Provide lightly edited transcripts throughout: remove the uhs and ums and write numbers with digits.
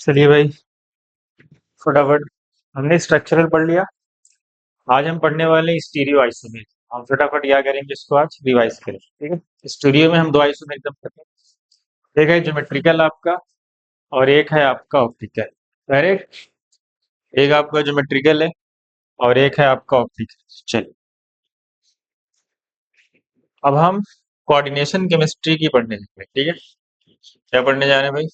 चलिए भाई, फटाफट हमने स्ट्रक्चरल पढ़ लिया। आज हम पढ़ने वाले हैं स्टीरियो आइसोमेर। हम फटाफट क्या करेंगे, इसको आज रिवाइज करें, ठीक है। स्टीरियो में हम दो आइसोमेर एकदम करते हैं। एक है ज्योमेट्रिकल आपका, और एक है आपका ऑप्टिकल। करेक्ट। एक आपका ज्योमेट्रिकल है और एक है आपका ऑप्टिकल। चलिए, अब हम कोऑर्डिनेशन केमिस्ट्री की पढ़ने जा रहे हैं, ठीक है। क्या पढ़ने जा रहे हैं भाई?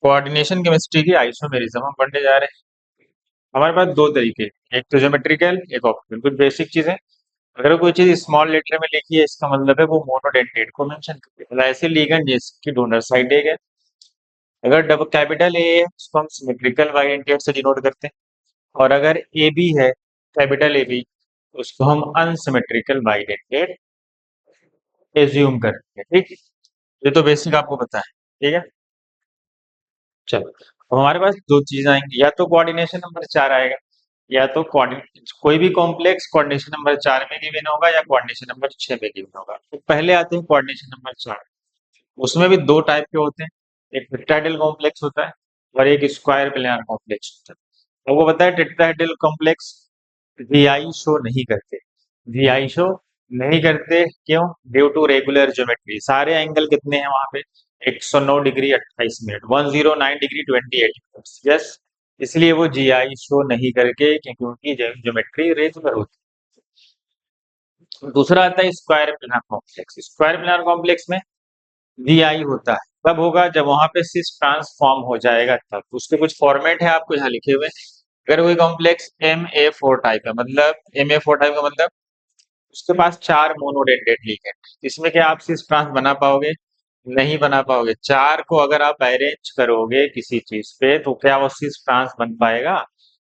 कोऑर्डिनेशन केमिस्ट्री की आइसोमेरिज्म हम पढ़ने जा रहे हैं। हमारे पास दो तरीके हैं, एक तो ज्योमेट्रिकल, एक ऑप्टिकल। कुछ बेसिक चीजें, अगर कोई चीज स्मॉल लेटर में लिखी है, इसका मतलब है वो मोनोडेंटेट को मेंशन करती है। मतलब ऐसे लिगेंड जिसकी डोनर साइड एक है। अगर डबल कैपिटल ए है, उसको हम सिमेट्रिकल बाइडेंटेट से डिनोट करते हैं। और अगर ए बी है, कैपिटल ए बी, उसको हम अनसिमेट्रिकल बाइडेंटेट एज्यूम करते हैं, ठीक है। ये तो बेसिक आपको पता है, ठीक है। चलो, अब हमारे पास दो चीज आएंगी, या तो कोऑर्डिनेशन नंबर 4 आएगा, या तो कोई भी कॉम्प्लेक्स कोऑर्डिनेशन नंबर 4 में गिवन होगा या कोऑर्डिनेशन नंबर 6 में गिवन होगा। तो पहले आते हैं कोऑर्डिनेशन नंबर 4। उसमें भी दो टाइप के होते हैं, एक टेट्राहेड्रल कॉम्प्लेक्स होता है और एक स्क्वायर प्लेनर कॉम्प्लेक्स होता है। आपको पता है टेट्राहेड्रल कॉम्प्लेक्स वीआई शो नहीं करते। वीआई शो नहीं करते क्यों? Due to regular geometry. सारे एंगल कितने हैं वहां पे? 109 degree 28 minute, 109 degree 28 minute. Yes, इसलिए वो जीआई शो नहीं करके, क्योंकि ज्योमेट्री रेगुलर होती है। दूसरा आता है square planar complex. Square planar complex में वीआई होता है। कब होगा? जब वहां पे सिस ट्रांसफॉर्म हो जाएगा तब। उसके कुछ फॉर्मेट है आपको यहाँ लिखे हुए। अगर कोई कॉम्प्लेक्स MA4 टाइप है, मतलब MA4 टाइप का मतलब उसके पास चार मोनोडेंटेट लिगेंड। इसमें क्या आप सिस ट्रांस बना पाओगे? नहीं बना पाओगे। चार को अगर आप अरेंज करोगे किसी चीज पे, तो क्या वो सिस ट्रांस बन पाएगा?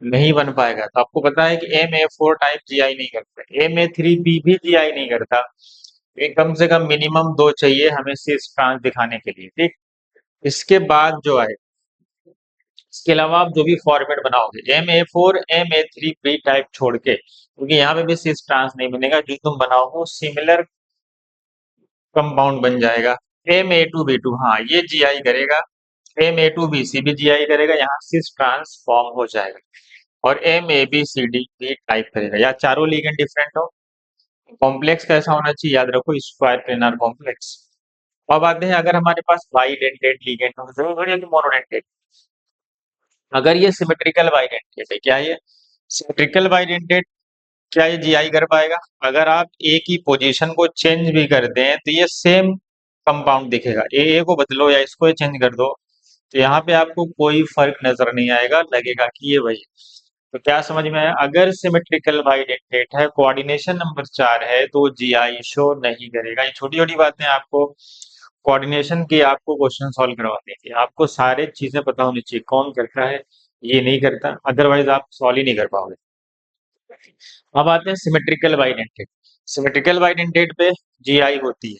नहीं बन पाएगा। तो आपको पता है कि MA4 टाइप जीआई नहीं करता, MA3B भी जीआई नहीं करता। ये कम से कम मिनिमम दो चाहिए हमें सिस ट्रांस दिखाने के लिए, ठीक। इसके बाद जो आए, इसके अलावा आप जो भी फॉर्मेट बनाओगे, MA4 MA3B टाइप छोड़ के, क्योंकि यहाँ पे भी सिस ट्रांस नहीं बनेगा, जो तुम बनाओगे सिमिलर कंपाउंड बन जाएगा। MA2B2, हाँ ये जीआई करेगा। MA2BC भी जीआई करेगा, यहाँ सिस ट्रांस फॉर्म हो जाएगा। और MABCD भी टाइप करेगा, या चारों लिगेंड डिफरेंट हो। कॉम्प्लेक्स कैसा होना चाहिए? याद रखो, स्क्वायर प्लेनर कॉम्प्लेक्स। अब आते हैं, अगर हमारे पास बाइडेंटेट लिगेंड हो, जरूरी है कि मोनोडेंटेट। अगर ये सिमेट्रिकल बाइडेंटेट है, क्या ये सिमेट्रिकल बाइडेंटेट, क्या ये जीआई कर पाएगा? अगर आप ए की पोजीशन को चेंज भी कर दें तो ये सेम कंपाउंड दिखेगा। ए को बदलो या इसको चेंज कर दो, तो यहाँ पे आपको कोई फर्क नजर नहीं आएगा, लगेगा कि ये वही है। तो क्या समझ में आया? अगर सिमेट्रिकल बाइडेंटेट है, कोऑर्डिनेशन नंबर 4 है, तो जीआई शो नहीं करेगा। ये छोटी छोटी बातें आपको कोऑर्डिनेशन की आपको क्वेश्चन सॉल्व करवाने की, आपको सारे चीजें पता होनी चाहिए, कौन करता है ये नहीं करता, अदरवाइज आप सॉल्व ही नहीं कर पाओगे। अब आते हैं सिमेट्रिकल बाइडेंटेट। सिमेट्रिकल बाइडेंटेट पे जीआई होती है।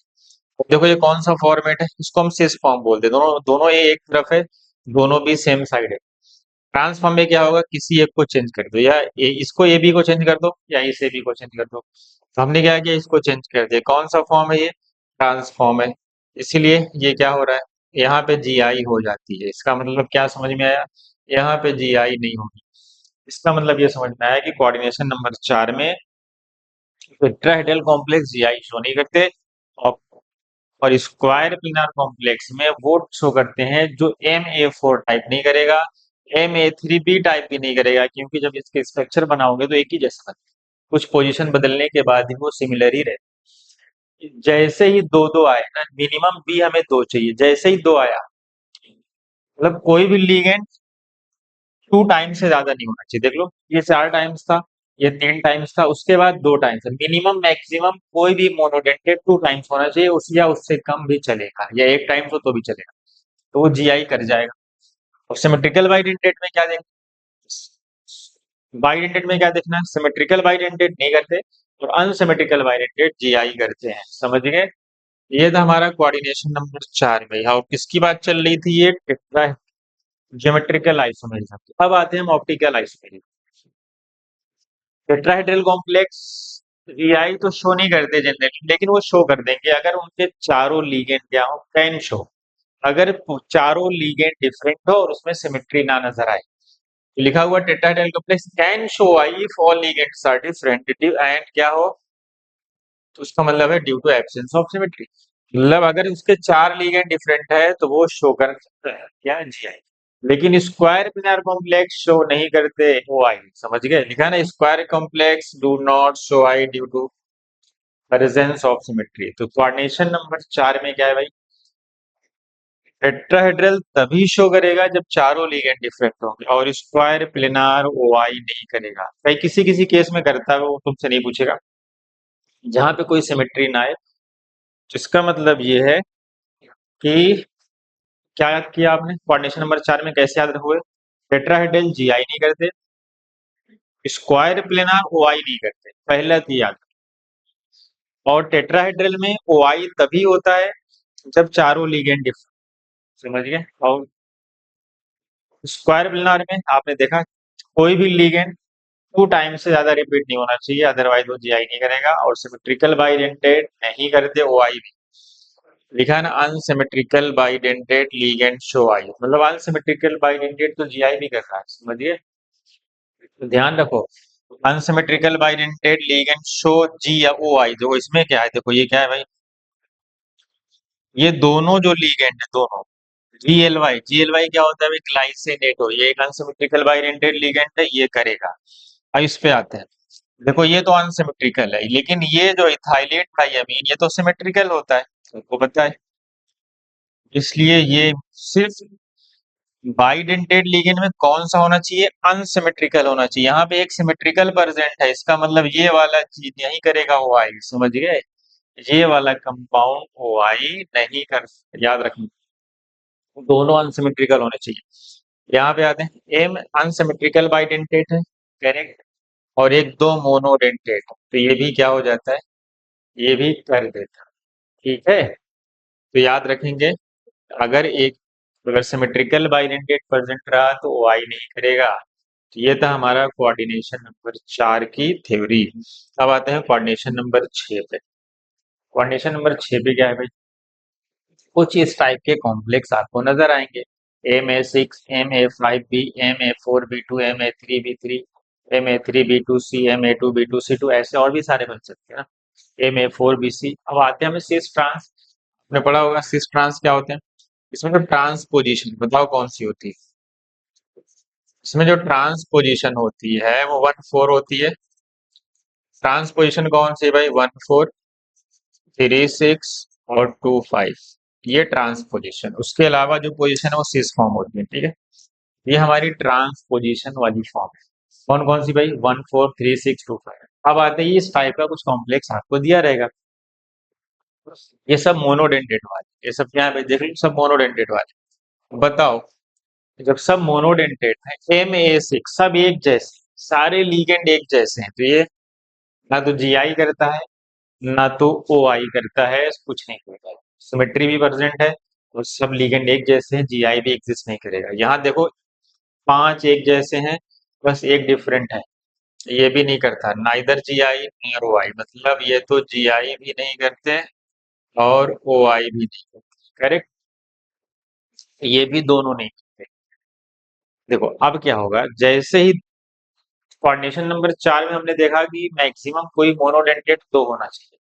अब देखो ये कौन सा फॉर्मेट है, इसको हम सिस फॉर्म बोलते हैं। दोनों दोनों ए एक तरफ है, दोनों भी सेम साइड है। ट्रांसफॉर्म में क्या होगा? किसी एक को चेंज कर दो, या इसको ए बी को चेंज कर दो, या इस ए बी को चेंज कर दो। तो हमने क्या किया, इसको चेंज कर दिया। कौन सा फॉर्म है ये? ट्रांसफॉर्म है। इसीलिए ये क्या हो रहा है, यहाँ पे जीआई हो जाती है। इसका मतलब क्या समझ में आया? यहाँ पे जीआई नहीं होगी। इसका मतलब ये समझ में आया कि कोऑर्डिनेशन नंबर 4 में टेट्राहेड्रल कॉम्प्लेक्स जीआई शो नहीं करते। और और स्क्वायर प्लेनर कॉम्प्लेक्स में वो शो करते हैं जो MA4 टाइप नहीं करेगा, MA3B टाइप भी नहीं करेगा, क्योंकि जब इसके स्ट्रक्चर बनाओगे तो एक ही जैसा बनता है। कुछ पोजीशन बदलने के बाद ही वो सिमिलर ही रहते हैं। जैसे ही दो दो आए ना, मिनिमम भी हमें दो चाहिए, जैसे ही दो आया, मतलब कोई भी लीगेंड 2 टाइम्स से ज्यादा नहीं होना चाहिए। देख लो, ये 4 टाइम्स था, ये 3 टाइम्स था, उसके बाद 2 टाइम्स है। मिनिमम मैक्सिमम कोई भी मोनोडेंटेट 2 टाइम्स होना चाहिए, उस या उससे कम भी चलेगा, या 1 टाइम्स हो तो भी चलेगा। तो वो जीआई कर जाएगा। और सिमेट्रिकल बाइडेंटेट में क्या देखना? बाइडेंटेट में क्या देखना है? सिमेट्रिकल बाइडेंटेट नहीं करते, और अनसिमेट्रिकल बाइडेंटेट जीआई करते हैं। समझ गए? ये था हमारा कोऑर्डिनेशन नंबर 4 में। और किसकी बात चल रही थी? ये टेट्रा ज्योमेट्रिकल आइसोमेरिज्म की। अब आते हैं हम optical isomerism. Tetrahedral complex GI तो शो नहीं करते जनरली, लेकिन वो शो कर देंगे अगर उनके चारों लीगेंड क्या हो, कैन शो। अगर चारों लीगेंड डिफरेंट हो और उसमें सिमेट्री ना नजर आए। लिखा हुआ tetrahedral complex can show I if all ligands are different and क्या हो, तो उसका मतलब है due to absence of symmetry. मतलब अगर उसके चार लीगेंड डिफरेंट है तो वो शो कर सकता है क्या, जीआई। लेकिन स्क्वायर प्लेनर कॉम्प्लेक्स शो नहीं करते ओ आई, समझ गए, लिखा है ना, square complex do not show I due to presence of symmetry. तो कोऑर्डिनेशन नंबर 4 में क्या है भाई, टेट्राहेड्रल तभी शो करेगा जब चारों लीगेंड डिफरेंट होंगे, और स्क्वायर प्लेनार ओ आई नहीं करेगा। भाई किसी किसी केस में करता है, वो तुमसे नहीं पूछेगा, जहां पे कोई सिमेट्री ना आए। जिसका मतलब ये है कि क्या याद किया आपने कोऑर्डिनेशन नंबर 4 में, कैसे याद रखोगे, टेट्राहेड्रल जीआई नहीं करते, स्क्वायर प्लेनार ओआई नहीं करते, पहला तो याद। और टेट्राहेड्रल में ओआई तभी होता है जब चारों लिगेंड डिफरेंट, समझ गए। और स्क्वायर प्लेनार में आपने देखा, कोई भी लिगेंड 2 टाइम से ज्यादा रिपीट नहीं होना चाहिए, अदरवाइज वो जीआई नहीं करेगा। और सिमेट्रिकल बाइडेंटेट नहीं करते ओआई भी, लिखा है ना, unsymmetrical bidentate ligand show I, मतलब अनसिमेट्रिकल बाइडेंटेट तो जीआई भी कर रहा है, समझिए। तो ध्यान रखो, अनसिमेट्रिकल बाइडेंटेट लीगेंड शो जी या ओ आई, देखो इसमें क्या है, देखो ये क्या है भाई, ये दोनों जो लीगेंड है दोनों, जी एल वाई क्या होता है भाई, ग्लाइसिनेटो, ये एक अनसिमेट्रिकल बाइडेंटेट लीगेंड है, ये करेगा। अब इस पे आते हैं, देखो ये तो अनसिमेट्रिकल है, लेकिन ये जो इथाइलेट थाइयामीन ये तो सिमेट्रिकल होता है, सबको पता है। इसलिए ये सिर्फ बाइडेंटेट लिगेंड में कौन सा होना चाहिए, अनसिमेट्रिकल होना चाहिए। यहाँ पे एक सिमेट्रिकल प्रेजेंट है, इसका मतलब ये वाला चीज नहीं करेगा ओ आई, समझ गए, ये वाला कंपाउंड ओ आई नहीं कर, याद रखना, दोनों अनसिमेट्रिकल होने चाहिए। यहाँ पे आते हैं, एम अनसिमेट्रिकल बाइडेंटेट है, करेक्ट, और एक दो मोनोडेंटेट, तो ये भी क्या हो जाता है, ये भी कर देता है, ठीक है। तो याद रखेंगे, अगर एक, अगर सिमेट्रिकल बाइडेंटेट प्रेजेंट रहा तो ओ आई नहीं करेगा। तो ये था हमारा कोऑर्डिनेशन नंबर 4 की थ्योरी। अब आते हैं कोऑर्डिनेशन नंबर 6 पे। कोऑर्डिनेशन नंबर 6 पे क्या है भाई, कुछ इस टाइप के कॉम्प्लेक्स आपको नजर आएंगे, MA6 MA5B MA4B2 MA3B3 MA3B2C MA2B2C2, ऐसे और भी सारे बन सकते हैं ना, MA4BC। अब आते हैं हमें सिस ट्रांस, आपने पढ़ा होगा सिस ट्रांस क्या होते हैं। इसमें जो ट्रांसपोजिशन बताओ कौन सी होती है, इसमें जो ट्रांसपोजिशन होती है वो 1 4 होती है। ट्रांसपोजिशन कौन सी है भाई, 1 4 3 6 और 2 5, ये ट्रांसपोजिशन। उसके अलावा जो पोजीशन है वो सिस फॉर्म होती है, ठीक है। ये हमारी ट्रांसपोजिशन वाली फॉर्म है। कौन कौन सी भाई, 1 4 3 6 2 5। अब आते हैं इस टाइप का कुछ कॉम्प्लेक्स आपको दिया रहेगा, ये सब मोनोडेंटेट वाले, ये सब क्या है भाई, देख लो सब मोनोडेंटेट वाले। बताओ, जब सब मोनोडेंटेट है, MA6 सब एक जैसे, सारे लीगेंड एक जैसे हैं, तो ये ना तो जीआई करता है ना तो ओआई करता है, कुछ नहीं करता है। सिमेट्री भी प्रेजेंट है और सब लीगेंड एक जैसे हैं, जीआई भी एग्जिस्ट नहीं करेगा। यहाँ देखो 5 एक जैसे हैं, बस एक डिफरेंट है, ये भी नहीं करता, नाइदर जीआई नॉर ओआई, मतलब ये तो जीआई भी नहीं करते और ओआई भी नहीं करते, करेक्ट, ये भी दोनों नहीं करते। देखो अब क्या होगा, जैसे ही कोऑर्डिनेशन नंबर 4 में हमने देखा कि मैक्सिमम कोई मोनोडेंटेट 2 होना चाहिए,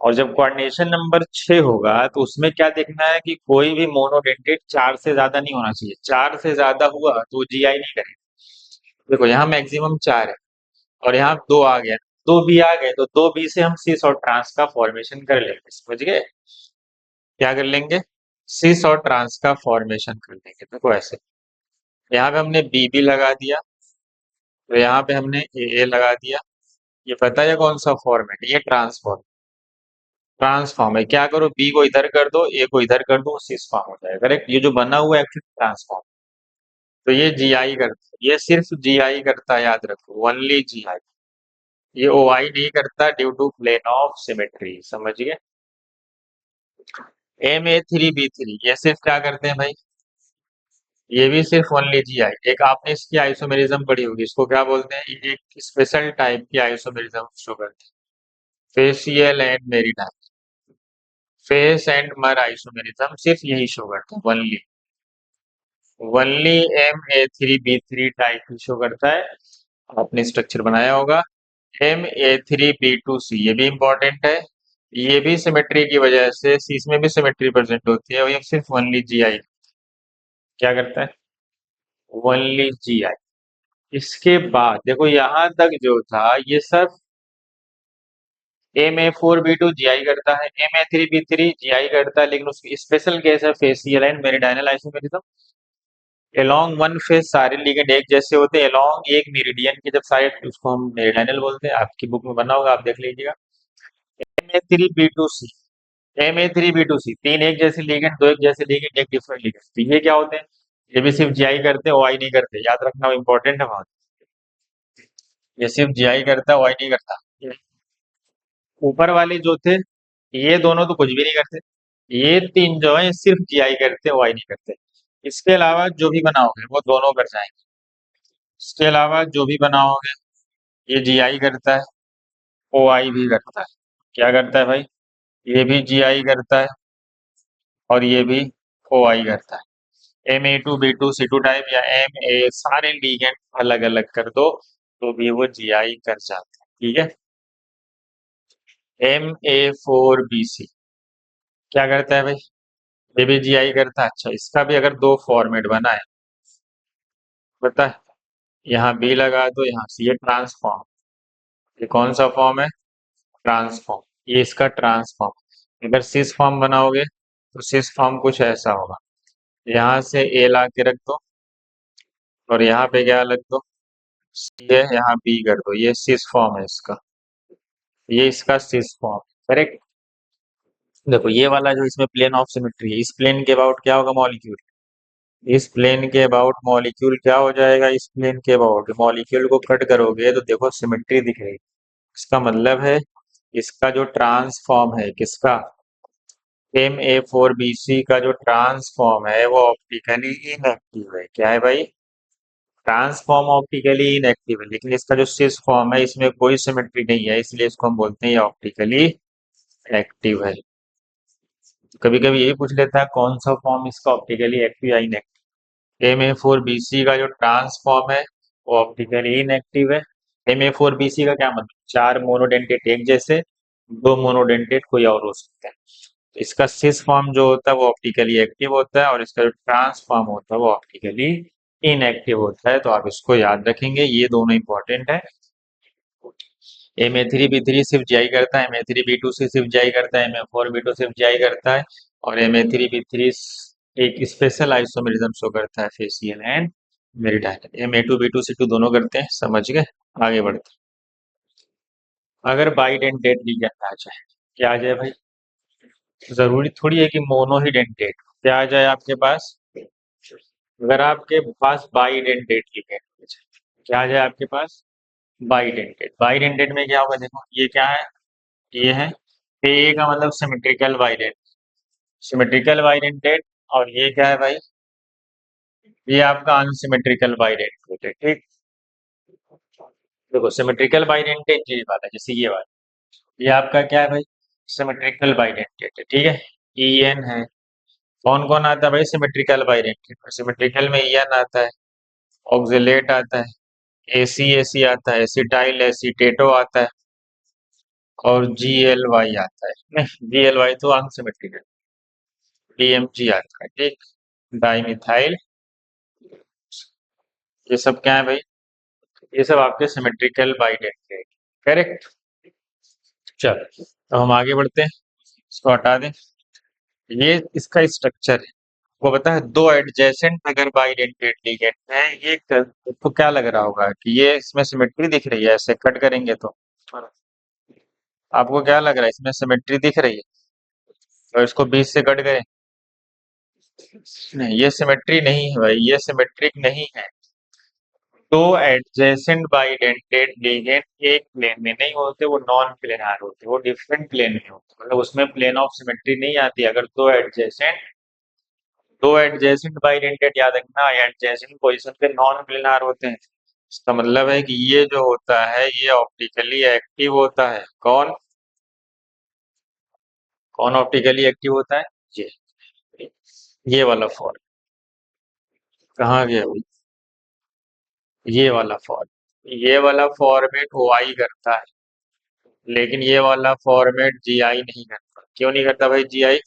और जब कोऑर्डिनेशन नंबर 6 होगा तो उसमें क्या देखना है कि कोई भी मोनोडेंटेट 4 से ज्यादा नहीं होना चाहिए, 4 से ज्यादा हुआ तो जीआई नहीं करेगा। देखो यहाँ मैक्सिमम 4 है और यहाँ 2 आ गया, 2 बी आ गए, तो 2 बी से हम सिस और ट्रांस का फॉर्मेशन कर लेंगे, समझ गए, क्या कर लेंगे, सिस और ट्रांस का फॉर्मेशन कर लेंगे। देखो ऐसे, यहाँ पे हमने बी बी लगा दिया, तो यहाँ पे हमने ए लगा दिया, ये पता है कौन सा फॉर्म है, ये ट्रांसफॉर्म, ट्रांसफॉर्म है, क्या करो, बी को इधर कर दो ए को इधर कर दो, सिस फॉर्म हो जाएगा, करेक्ट। ये जो बना हुआ है एक्चुअली ट्रांसफॉर्म, तो ये जीआई करता है, ये सिर्फ जीआई करता है, याद रखो, ओनली जीआई, ये ओआई नहीं करता due to plane of symmetry, समझिए। MA3B3 ये सिर्फ क्या करते हैं भाई, ये भी सिर्फ ओनली जीआई, एक आपने इसकी आइसोमेरिज्म पढ़ी होगी, इसको क्या बोलते हैं, ये एक स्पेशल टाइप की आइसोमेरिज्म शो करते हैं, facial and maritime, face and मर आइसोमेरिज्म सिर्फ यही शो करता है, वनली वनली Ma3B3 टाइप ही शो करता है। आपने स्ट्रक्चर बनाया होगा। Ma3B2C ये भी इंपॉर्टेंट है। ये भी सिमेट्री की वजह से इसमें भी सिमेट्री प्रेजेंट होती है, और ये सिर्फ वनली Gi क्या करता है, वनली Gi। इसके बाद देखो यहां तक जो था ये सब Ma4B2 Gi करता है, Ma3B3 Gi करता है, लेकिन उसकी स्पेशल केस है facial and meridional isomerism. Along one face सारे लिगेंड एक जैसे होते हैं, एलोंग एक मेरिडियन की जब साइड उसको हम मेरिडाइनल बोलते हैं, आपकी बुक में बना होगा, आप देख लीजिएगा। Ma3B2C Ma3B2C तीन एक जैसे लिगेंड, दो एक जैसे लिगेंड, एक डिफरेंट लिगेंड, तो ये क्या होते हैं, ये भी सिर्फ जीआई करते हैं, ओआई नहीं करते, याद रखना इंपॉर्टेंट है वहां। ये सिर्फ जीआई करता है, ओआई नहीं करता। ऊपर वाले जो थे ये दोनों तो कुछ भी नहीं करते, ये तीन जो है सिर्फ जीआई करते हैं, ओआई नहीं करते। इसके अलावा जो भी बनाओगे वो दोनों कर जाएंगे। इसके अलावा जो भी बनाओगे ये जीआई करता है, ओआई भी करता है। क्या करता है भाई, ये भी जीआई करता है और ये भी ओआई करता है। Ma2B2C2 टाइप या Ma सारे लिगेंड अलग अलग कर दो तो भी वो जीआई कर जाता है, ठीक है। Ma4BC क्या करता है भाई, ये भी जीआई करता है। अच्छा, इसका भी अगर दो फॉर्मेट बना है पता है, यहाँ बी लगा दो, यहाँ सी, ये ट्रांसफॉर्म, ये कौन सा फॉर्म है, ट्रांसफॉर्म, ये इसका ट्रांसफॉर्म। अगर सिस फॉर्म बनाओगे तो सिस फॉर्म कुछ ऐसा होगा, यहाँ से ए ला के रख दो और यहाँ पे क्या रख दो, सी है, यहाँ बी कर दो, ये सिस फॉर्म है इसका, ये इसका सिस फॉर्म, करेक्ट। देखो ये वाला जो इसमें प्लेन ऑफ सिमेट्री है, इस प्लेन के अबाउट क्या होगा मॉलिक्यूल, इस प्लेन के अबाउट मॉलिक्यूल क्या हो जाएगा, इस प्लेन के अबाउट मॉलिक्यूल को कट करोगे तो देखो सिमेट्री दिख रही है। इसका मतलब है इसका जो ट्रांसफॉर्म है किसका, Ma4BC का जो ट्रांसफॉर्म है वो ऑप्टिकली इनएक्टिव है। क्या है भाई, ट्रांसफॉर्म ऑप्टिकली इनएक्टिव है, लेकिन इसका जो सिस फॉर्म है इसमें कोई सिमेट्री नहीं है, इसलिए इसको हम बोलते हैं ये ऑप्टिकली एक्टिव है। कभी कभी यही पूछ लेता है कौन सा फॉर्म इसका ऑप्टिकली एक्टिव या इनएक्टिव। Ma4BC का जो ट्रांसफॉर्म है वो ऑप्टिकली इनएक्टिव है। Ma4BC का क्या मतलब, चार मोनोडेंटेट एक जैसे, दो मोनोडेंटेट कोई और हो सकता है। तो इसका सिस फॉर्म जो होता है वो ऑप्टिकली एक्टिव होता है, और इसका जो ट्रांसफॉर्म होता है वो ऑप्टिकली इनएक्टिव होता है। तो आप इसको याद रखेंगे, ये दोनों इंपॉर्टेंट है। Ma3B3 सिर्फ जीआई करता है, Ma3B2C सिर्फ जीआई करता है, Ma4B2 सिर्फ जीआई करता है, और Ma3B3 एक स्पेशल आइसोमेरिज्म शो करता है फेसियल एंड मेरिडाइनल। Ma2B2C2 दोनों करते हैं, समझ गए। आगे बढ़ते हैं। अगर बाइडेंटेट लिगेंड आ जाए, क्या आ जाए भाई, जरूरी थोड़ी है कि मोनो ही डेंटेट, क्या आ जाए आपके पास, अगर आपके पास बाइडेंटेट लिगेंड, क्या आ जाए आपके पास, बाइडेंटेट। बाइडेंटेट में क्या होगा देखो, ये क्या है, ये है ए का मतलब सिमेट्रिकल बाइडेंट, सिमेट्रिकल बाइडेंटेट, और ये क्या है भाई, ये आपका अनसिमेट्रिकल बाइडेंटेट है, ठीक। देखो सिमेट्रिकल बाइडेंटेट ये वाला, जैसे ये वाला, ये आपका क्या है भाई, सिमेट्रिकल बाइडेंटेट है, ठीक है। En है, कौन कौन आता है भाई सिमेट्रिकल बाइडेंटेट, सिमेट्रिकल में En आता है, ऑक्जेलेट आता है, AC आता है, एसिटाइल एसीटेटो आता है, और GLY आता है, नहीं GLY तो अनसिमेट्रिकल, DMG आता है, ठीक, डाइमिथाइल। ये सब क्या है भाई, ये सब आपके सिमेट्रिकल बाइडेंटेट, करेक्ट। चल तो हम आगे बढ़ते हैं, इसको हटा दें। ये इसका स्ट्रक्चर है, वो पता है, दो एडजेसेंट अगर बाइडेंटेट लिगेंड है, तो क्या लग रहा होगा कि ये इसमें सिमेट्री दिख रही है, ऐसे कट करेंगे तो आपको क्या लग रहा है, इसमें सिमेट्री दिख रही है, और इसको बीच से कट करें, नहीं ये सिमेट्री नहीं है भाई, ये सिमेट्रिक नहीं है। तो एडजेसेंट बाइडेंटेट लिगेंड एक प्लेन में नहीं होते, वो नॉन प्लेनार होते, वो डिफरेंट प्लेन में होते, मतलब उसमें प्लेन ऑफ सिमेट्री नहीं आती। अगर दो एडजेसेंट बाइडेंटेट, याद रखना एडजेसेंट पोजीशन पे नॉन प्लेनार होते हैं, इसका मतलब है कि ये जो होता है ये ऑप्टिकली एक्टिव होता है, कौन, कौन ऑप्टिकली एक्टिव होता है? ये ये वाला फॉर्म। कहाँ गया भाई? ये वाला फॉर्म। ये वाला फॉर्मेट ओआई करता है, लेकिन ये वाला फॉर्मेट जीआई नहीं करता। क्यों नहीं करता भाई जीआई?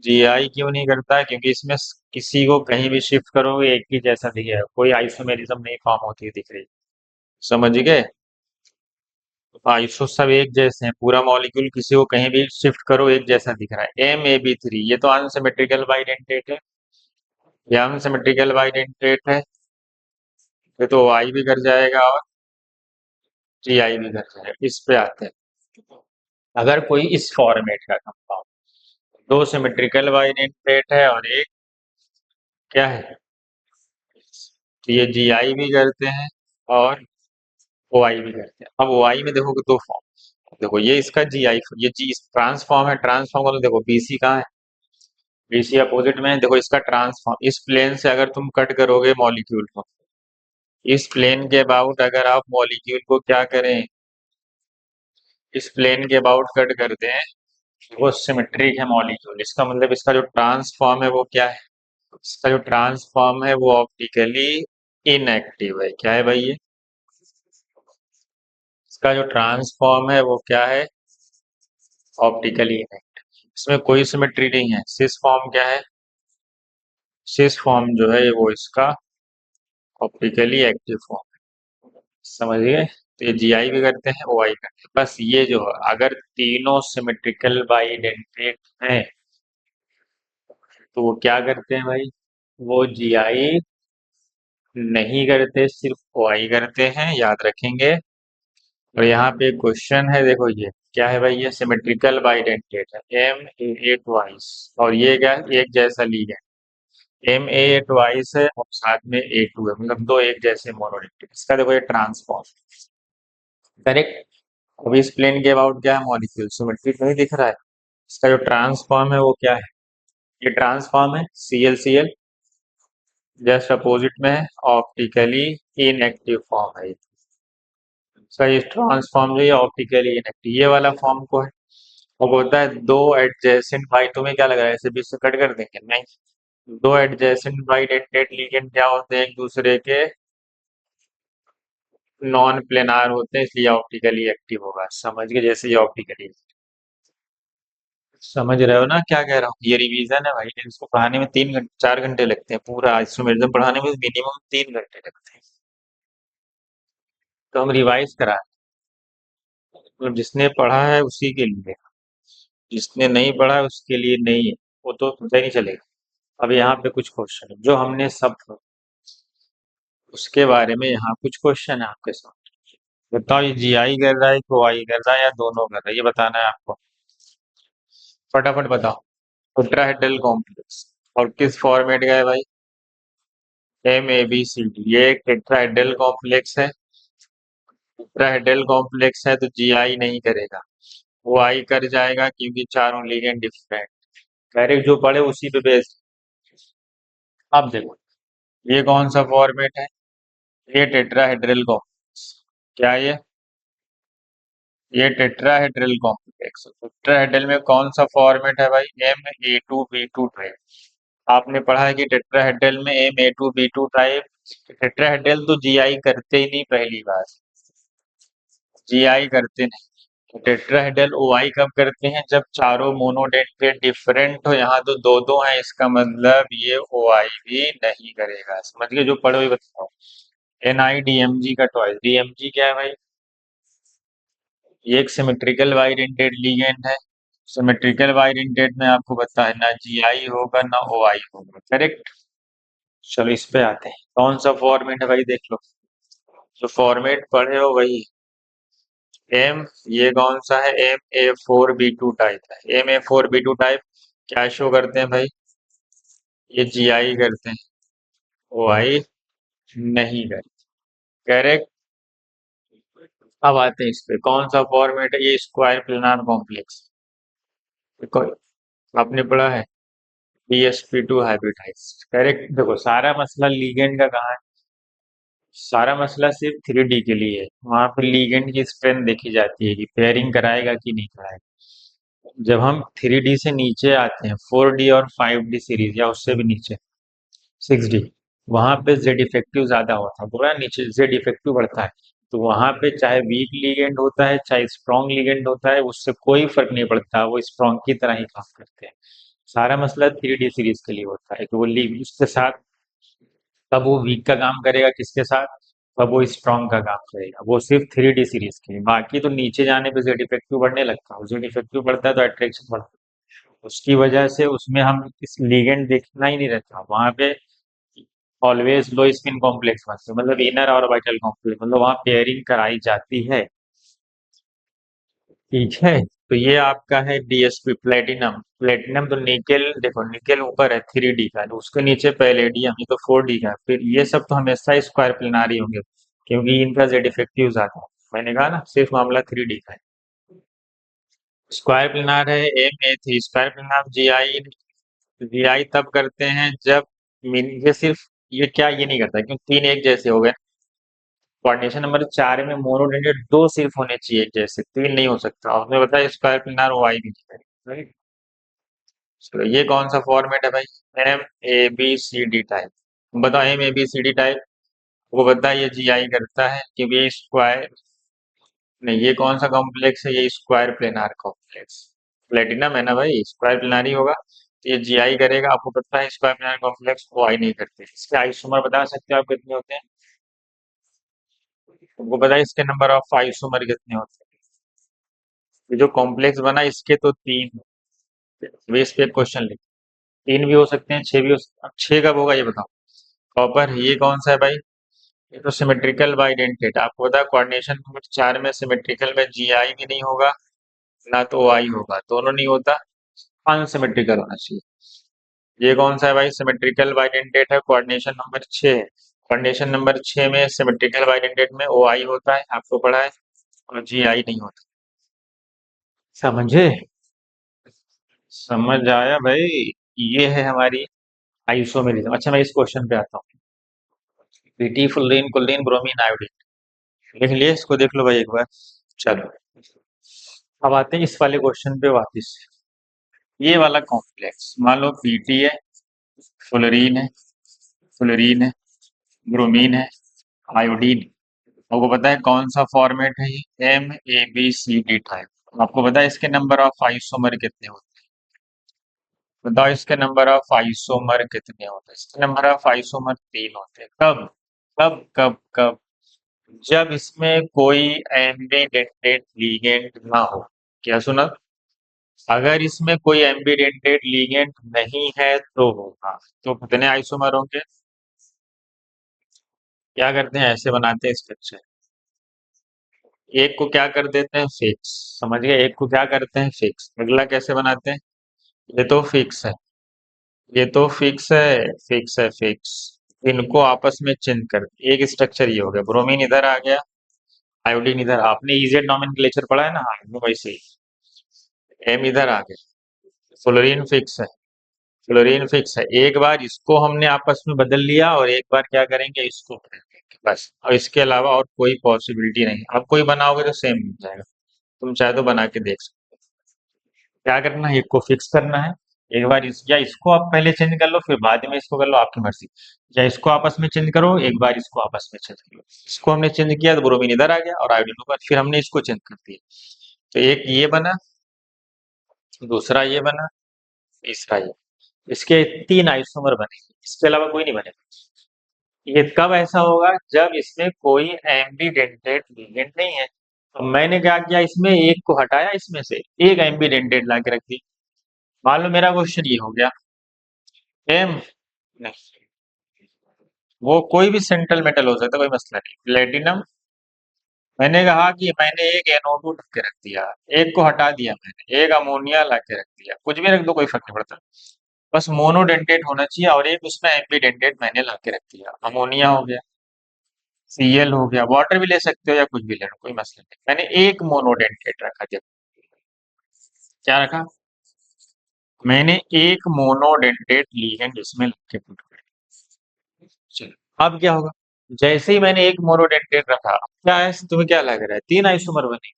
जीआई क्यों नहीं करता है? क्योंकि इसमें किसी को कहीं भी शिफ्ट करोगे एक ही जैसा दिखेगा, कोई आइसोमेरिज्म नहीं फॉर्म होती है, दिख रही। समझ गए? आइसो सब एक जैसे हैं, पूरा मॉलिक्यूल किसी को कहीं भी शिफ्ट करो एक जैसा दिख रहा है। MAB3 ये तो अनसिमेट्रिकल बाइडेंटेट है, ये अनसिमेट्रिकल बाइडेंटेट है, ये तो आई भी कर जाएगा और जीआई भी कर जाएगा। इस पे आते हैं। अगर कोई इस फॉर्मेट का कंपाउंड दो सिमेट्रिकल बाइडेंटेट है और एक क्या है, तो ये जीआई भी करते हैं और ओआई भी करते हैं। अब ओआई में देखो दो फॉर्म, देखो ये इसका जीआई, ये जी ट्रांसफॉर्म है, ट्रांसफॉर्म का तो देखो बीसी कहाँ है, बीसी अपोजिट में है। देखो इसका ट्रांसफॉर्म इस प्लेन से अगर तुम कट करोगे मॉलिक्यूल को, इस प्लेन के अबाउट अगर आप मॉलिक्यूल को क्या करें, इस प्लेन के अबाउट कट करते हैं, वो सिमेट्रिक है मॉलिक्यूल। इसका मतलब इसका जो ट्रांसफॉर्म है वो क्या है, इसका जो ट्रांसफॉर्म है वो ऑप्टिकली इनएक्टिव है। क्या है भाई ये? इसका जो ट्रांसफॉर्म है वो क्या है? Optically inactive. इसमें कोई सिमेट्री नहीं है। सिस फॉर्म क्या है? सिस फॉर्म जो है वो इसका ऑप्टिकली एक्टिव फॉर्म। समझ गए? तो ये जीआई भी करते हैं, ओआई करते हैं। बस ये जो है, अगर तीनों सिमेट्रिकल बाइडेंटेट हैं तो वो क्या करते हैं भाई? वो जीआई नहीं करते, सिर्फ ओआई करते हैं, याद रखेंगे। और यहाँ पे क्वेश्चन है, देखो ये क्या है भाई? ये सिमेट्रिकल बाइडेंटेट है, MAA ट्वाइस, और ये क्या है? एक जैसा लीग है। MAA ट्वाइस है और साथ में A2 है, मतलब दो एक जैसे मोनोलिथिक। इसका देखो ये ट्रांसफॉर्म, करेक्ट। अब इस प्लेन के अबाउट क्या है? मॉलिक्यूल सिमेट्रिक नहीं दिख रहा है। इसका जो ट्रांसफॉर्म है वो क्या है? ये ट्रांसफॉर्म है, ClCl जस्ट अपोजिट में है, ऑप्टिकली इनएक्टिव फॉर्म है। इसका ये ट्रांसफॉर्म जो है ऑप्टिकली इनएक्टिव, ये वाला फॉर्म को है। वो बोलता है दो एडजेसेंट बाई, तुम्हें क्या लगा है ऐसे बीच से कट कर देंगे? नहीं। दो एडजेसेंट बाइडेंटेट लिगेंड क्या होते हैं? एक दूसरे के नॉन प्लेनार होते हैं, इसलिए ऑप्टिकली एक्टिव होगा। समझ गए? जैसे ये ऑप्टिकली, समझ रहे हो ना क्या कह रहा हूँ? ये रिवीजन है भाई, इसको पढ़ाने में 3 घंटे 4 घंटे लगते हैं, पूरा आइसोमेरिज्म पढ़ाने में मिनिमम 3 घंटे लगते हैं। तो हम रिवाइज करा, मतलब जिसने पढ़ा है उसी के लिए, जिसने नहीं पढ़ा है उसके लिए नहीं है, वो तो पता ही नहीं चलेगा। अब यहाँ पे कुछ क्वेश्चन है जो हमने सब, उसके बारे में यहाँ कुछ क्वेश्चन है आपके साथ। बताओ ये जीआई कर रहा है, ओआई कर रहा है, या दोनों कर रहा है? ये बताना है आपको। फटाफट बताओ। टेट्राहेड्रल कॉम्प्लेक्स, और किस फॉर्मेट का है भाई? MABCD, ये एक टेट्राहेड्रल कॉम्प्लेक्स है। टेट्राहेड्रल कॉम्प्लेक्स है तो जीआई नहीं करेगा, वो आई कर जाएगा, क्योंकि चारों लिगेंड डिफरेंट। डायरेक्ट जो पढ़े उसी पे बेस्ड। अब देखो ये कौन सा फॉर्मेट है? ये टेट्राहेड्रल कॉम्प्लेक्स। क्या ये टेट्राहेड्रल कॉम्प्लेक्स। टेट्राहेड्रल में कौन सा फॉर्मेट है भाई? MA2B2 type. आपने पढ़ा है कि टेट्राहेड्रल में MA2B2 टाइप। टेट्राहेड्रल तो जीआई करते ही नहीं, पहली बार जीआई करते नहीं। टेट्राहेड्रल ओआई कब करते हैं? जब चारों मोनोडेंटेट डिफरेंट हो। यहाँ तो दो दो हैं, इसका मतलब ये ओआई भी नहीं करेगा। समझ गए? जो पढ़ो ये बताओ। NIDMG का टॉइस, DMG क्या है भाई? ये एक सिमेट्रिकल बाइडेंटेट लिगेंड है। सिमेट्रिकल बाइडेंटेट में आपको पता है ना जीआई होगा ना ओआई होगा, करेक्ट। चलो इस पे आते हैं, कौन सा फॉर्मेट है भाई? देख लो, जो फॉर्मेट पढ़े हो वही। एम, ये कौन सा है? MA4B2 टाइप है। MA4B2 टाइप क्या शो करते हैं भाई? ये जीआई करते हैं, ओआई नहीं करते, करेक्ट। अब आते हैं इस पे, कौन सा फॉर्मेट है? ये स्क्वायर प्लेनार कॉम्प्लेक्स, आपने पढ़ा है। DsP2 hybridise, correct. देखो सारा मसला लीगेंड का कहाँ है? सारा मसला सिर्फ 3D के लिए है। वहां पर लीगेंड की स्ट्रेंथ देखी जाती है कि पेयरिंग कराएगा कि नहीं कराएगा। जब हम 3D से नीचे आते हैं, 4D और 5D सीरीज या उससे भी नीचे 6D, वहां पे जेड इफेक्टिव ज्यादा होता है, बोला नीचे जेड इफेक्टिव बढ़ता है। तो वहां पे चाहे वीक लिगेंड होता है चाहे स्ट्रॉन्ग लिगेंड होता है, उससे कोई फर्क नहीं पड़ता, वो स्ट्रॉन्ग की तरह ही काम करते हैं। सारा मसला 3D सीरीज के लिए होता है कि वो लीग उसके साथ कब वो वीक का काम करेगा, किसके साथ कब वो स्ट्रॉन्ग का काम करेगा, वो सिर्फ 3D सीरीज के लिए। बाकी तो नीचे जाने पे जेड इफेक्टिव बढ़ने लगता है, जेड इफेक्टिव बढ़ता है तो अट्रैक्शन बढ़ता है, उसकी वजह से उसमें हम इस लिगेंड देखना ही नहीं रहता वहां पे। ऑलवेज लो स्पिन कॉम्प्लेक्स मतलब इनर और वाइटल कॉम्प्लेक्स, मतलब वहां पेयरिंग कराई जाती है। ठीक है, तो ये आपका है डीएसपी प्लेटिनम। प्लेटिनम तो निकेल, देखो निकेल ऊपर है 3D का, तो उसके नीचे पैलेडियम, ये तो 4D का। फिर ये सब तो हमेशा स्क्वायर प्लेनार ही होंगे, क्योंकि इनका जेड इफेक्टिव ज्यादा है। मैंने कहा ना सिर्फ मामला 3D का है। स्क्वायर प्लेनार है M-A3 स्क्वायर प्लेनार। जीआई तब करते हैं जब ये सिर्फ ये क्या ये नहीं करता क्यों, तीन एक जैसे हो गए। कोऑर्डिनेशन नंबर 4 में मोनोडेंडेट दो सिर्फ होने चाहिए एक जैसे, तीन नहीं हो सकता। और उसने बताया स्क्वायर प्लेनार वाई भी नहीं है, राइट। चलो ये कौन सा फॉर्मेट है भाई, M-A-B-C-D टाइप। बताओ M-A-B-C-D टाइप, वो बताया ये जीआई करता है क्योंकि ये स्क्वायर, नहीं ये कौन सा कॉम्प्लेक्स है, ये स्क्वायर प्लेनार कॉम्प्लेक्स। प्लेटिनम है ना भाई, स्क्वायर प्लेनार ही होगा, तो ये जीआई करेगा। आपको पता है स्क्वायर प्लेनार कॉम्प्लेक्स वो आई नहीं करते। इसके आइसोमर बता सकते हो आप कितने होते हैं? आपको पता है इसके नंबर ऑफ आइसोमर कितने होते हैं? ये जो कॉम्प्लेक्स बना इसके तो तीन होते हैं। वे इस पे क्वेश्चन लिख, तीन भी हो सकते हैं छह भी हो सकते हैं। अब छह कब होगा ये बताओ। कॉपर, ये कौन सा है भाई, ये तो सिमेट्रिकल बाइडेंटेट। आपको पता है कोऑर्डिनेशन नंबर 4 में सिमेट्रिकल में जीआई भी नहीं होगा ना तो आई होगा, दोनों नहीं होता, अनसिमेट्रिकल होना चाहिए। ये कौन सा है भाई, सिमेट्रिकल बाइडेंटेट है, कोऑर्डिनेशन नंबर 6 है। कोऑर्डिनेशन नंबर 6 में सिमेट्रिकल बाइडेंटेट में ओ आई होता है, आपको पढ़ा है, और जी आई नहीं होता। समझे? समझ आया भाई। ये है हमारी आइसोमेरिज्म। अच्छा मैं इस क्वेश्चन पे आता हूँ, पीटी फुल्लीन कुल्लीन ब्रोमीन आयोडीन, लिख लिए इसको, देख लो भाई एक बार। चलो अब आते हैं इस वाले क्वेश्चन पे वापस। ये वाला कॉम्प्लेक्स मान लो पीटी है, फ्लोरीन है, फ्लोरीन है, ब्रोमीन है, आयोडीन। आपको पता है कौन सा फॉर्मेट है ये, M-A-B-C-D टाइप। आपको पता है इसके नंबर ऑफ आइसोमर कितने होते हैं? बताओ इसके नंबर ऑफ आइसोमर कितने होते हैं? इसके नंबर ऑफ आइसोमर तीन होते हैं। कब कब कब कब? जब इसमें कोई एम्बीडेंटेट लिगेंड ना हो। क्या सुना? अगर इसमें कोई एम्बीडेंटेट लिगेंड नहीं है तो होगा। तो कितने आइसोमर होंगे? क्या करते हैं, ऐसे बनाते हैं स्ट्रक्चर, एक को क्या कर देते हैं फिक्स, समझ गए, एक को क्या करते हैं फिक्स, अगला कैसे बनाते हैं? ये तो फिक्स है, ये तो फिक्स है, फिक्स है फिक्स। इनको आपस में चिन्ह कर, एक स्ट्रक्चर ये हो गया, ब्रोमीन इधर आ गया, आयोडीन इधर। आपने इजेड नॉमेनक्लेचर पढ़ा है ना, हाँ वो वैसे ही। एम इधर आ गया, फ्लोरीन फिक्स है, फ्लोरीन फिक्स है। एक बार इसको हमने आपस में बदल लिया और एक बार क्या करेंगे इसको बदलेंगे, बस। और इसके अलावा और कोई पॉसिबिलिटी नहीं। अब कोई बनाओगे तो सेम मिल जाएगा, तुम चाहे तो बना के देख सकते हो। क्या करना है, एक को फिक्स करना है। एक बार या इसको आप पहले चेंज कर लो फिर बाद में इसको कर लो, आपकी मर्जी। या इसको आपस में चेंज करो, एक बार इसको आपस में चेंज कर लो। इसको हमने चेंज किया तो ब्रोमीन इधर आ गया और आयोडीन ऊपर, फिर हमने इसको चेंज कर दिया, तो एक ये बना, दूसरा ये बना, तीसरा ये। इसके तीन आइसोमर बनेंगे, इसके अलावा कोई नहीं बनेगा। ये कब ऐसा होगा, जब इसमें कोई एम्बीडेंटेट लिगेंड नहीं है। तो मैंने क्या किया, इसमें एक को हटाया, इसमें से एक एम्बीडेंटेट ला के रख दी। मान लो मेरा क्वेश्चन ये हो गया, एम, नहीं, वो कोई भी सेंट्रल मेटल हो सकता है, कोई मसला नहीं, प्लेटिनम। मैंने कहा कि मैंने एक NO2 ढक के रख दिया, एक को हटा दिया मैंने, एक अमोनिया ला के रख दिया, कुछ भी रख दो कोई फर्क नहीं पड़ता, बस मोनोडेंटेट होना चाहिए। और एक उसमें एम्बीडेंटेट मैंने ला के रख दिया, अमोनिया हो गया, Cl हो गया, वाटर भी ले सकते हो या कुछ भी ले लो, कोई मसला नहीं। मैंने एक मोनोडेंटेट रखा, जब क्या रखा, मैंने एक मोनोडेंटेट लिगेंड इसमें रख के पुट कर दिया। चलो अब क्या होगा, जैसे ही मैंने एक मोनोडेंटेट रखा, क्या है, तुम्हें क्या लग रहा है, तीन आइसोमर बने।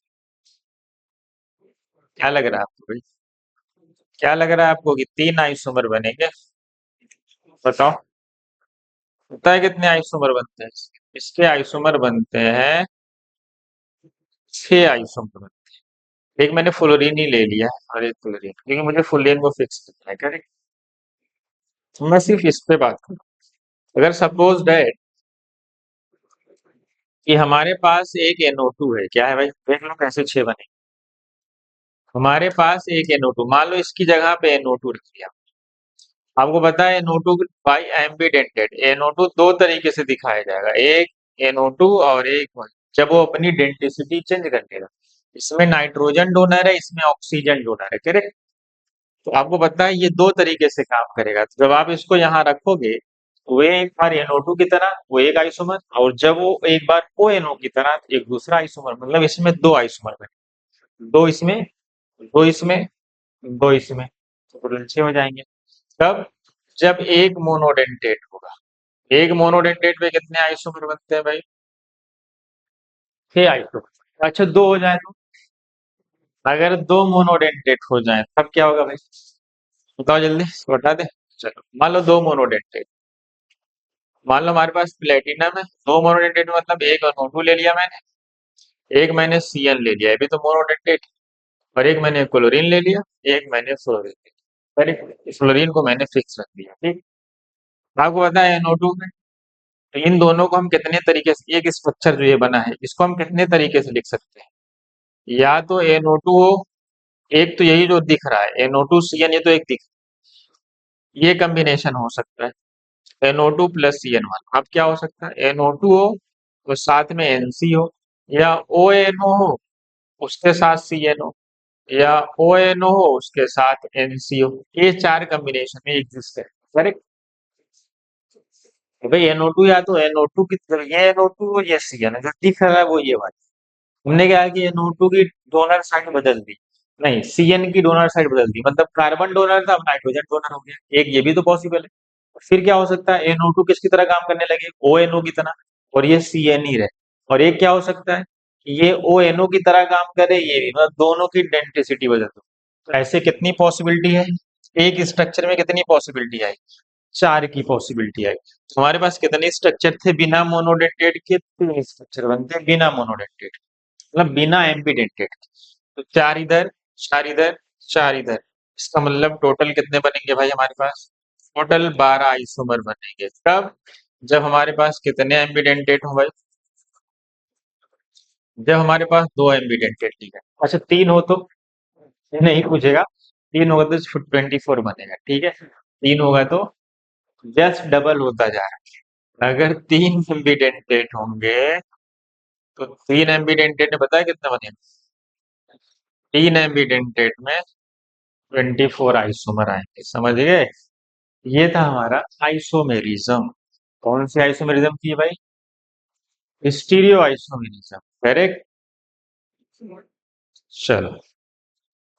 क्या लग रहा है आपको भाई? क्या लग रहा है आपको कि 3 आइसोमर बनेंगे? बताओ। पता है कितने आइसोमर बनते हैं? इसके आइसोमर बनते हैं 6 आइसोमर बनते हैं। एक मैंने फ्लोरीन ही ले लिया है और एक फ्लोरीन, क्योंकि मुझे फ्लोरीन को फिक्स करना है, करेक्ट। तो मैं सिर्फ इस पे बात करूँ। अगर सपोज दैट कि हमारे पास एक NO2 है, क्या है भाई, देख लो कैसे 6 बने। हमारे पास एक NO2, मान लो इसकी जगह पे NO2 रख लिया। आपको पता है NO2 बाई एम्बीडेंटेड, NO2 दो तरीके से दिखाया जाएगा, एक NO2 और एक जब वो अपनी डेंटिसिटी चेंज कर लेगा। इसमें नाइट्रोजन डोनर है, इसमें ऑक्सीजन डोनर है, करेक्ट। तो आपको पता है ये दो तरीके से काम करेगा। तो जब आप इसको यहाँ रखोगे, वो एक बार NO2 की तरह वो एक आइसोमर, और जब वो एक बार ONO की तरह एक दूसरा आइसोमर, मतलब इसमें दो आइसोमर बने, दो इसमें, दो इसमें, दो इसमें, तो टोटल 6 हो जाएंगे। तब जब एक मोनोडेंटेट होगा, एक मोनोडेंटेट पे कितने आइसोमर बनते हैं भाई? 6 आइसोमर। अच्छा, दो हो जाए तो, अगर दो मोनोडेंटेट हो जाए तब क्या होगा भाई? बताओ जल्दी, बता दे। चलो मान लो दो मोनोडेंटेट, मान लो हमारे पास प्लेटिनम है, दो मोनोडेंटेट मतलब एक NO2 ले लिया मैंने, एक मैंने CN ले लिया, ये भी तो मोनोडेंटेट, और एक मैंने क्लोरीन ले लिया, एक मैंने फ्लोरीन ले लिया, करेक्ट। फ्लोरीन को मैंने फिक्स रख दिया, ठीक। आपको पता है NO2 में, तो इन दोनों को हम कितने तरीके से, एक स्ट्रक्चर जो ये बना है इसको हम कितने तरीके से लिख सकते हैं? या तो NO2 हो, एक तो यही जो दिख रहा है NO2 CN, ये तो एक दिख, ये कॉम्बिनेशन हो सकता है NO2 प्लस CN1। अब क्या हो सकता है, NO2 हो तो साथ में NC हो, या ONO हो उसके साथ CN हो, या ONO हो उसके साथ NC हो। ये चार कॉम्बिनेशन में एग्जिस्ट है, करेक्ट। तो भाई NO2 या तो NO2 की तरह, ये NO2 और ये CN है, जो दिख रहा है वो ये वाला। हमने क्या किया, NO2 की डोनर साइड बदल दी, नहीं CN की डोनर साइड बदल दी, मतलब कार्बन डोनर था अब नाइट्रोजन डोनर हो गया, एक ये भी तो पॉसिबल है। फिर क्या हो सकता है, NO2 किसकी तरह काम करने लगे, ONO की तरह, और ये CN ही रहे। और एक क्या हो सकता है, कि ये ONO की तरह काम करे, ये भी, मतलब दोनों की डेंसिटी बदल दो। तो ऐसे कितनी पॉसिबिलिटी है, एक स्ट्रक्चर में कितनी पॉसिबिलिटी आई, चार की पॉसिबिलिटी आई। तो हमारे पास कितने स्ट्रक्चर थे बिना मोनोडेंटेट के, तीन स्ट्रक्चर बनते हैं बिना मोनोडेंटेट, मतलब बिना एम्बीडेंटेड। तो चार इधर, चार इधर, चार इधर, इसका मतलब टोटल कितने बनेंगे भाई हमारे पास? टोटल 12 आइसोमर बनेंगे। तब जब हमारे पास कितने एम्बीडेंटेट हो भाई? जब हमारे पास दो एम्बीडेंटेट, ठीक है। अच्छा तीन हो तो नहीं पूछेगा, तीन होगा तो 24 बनेगा, ठीक है। तीन होगा तो जस्ट डबल होता जा रहा है। अगर तीन एम्बीडेंटेट होंगे तो तीन एम्बीडेंटेट ने बताया कितने बने? तीन एम्बीडेंटेट में 24 आइसोमर आएंगे, समझ गए। ये था हमारा आइसोमेरिज्म। कौन सी आइसोमेरिज्म की है भाई? Stereo isomerism, correct. चलो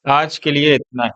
आज के लिए इतना ही।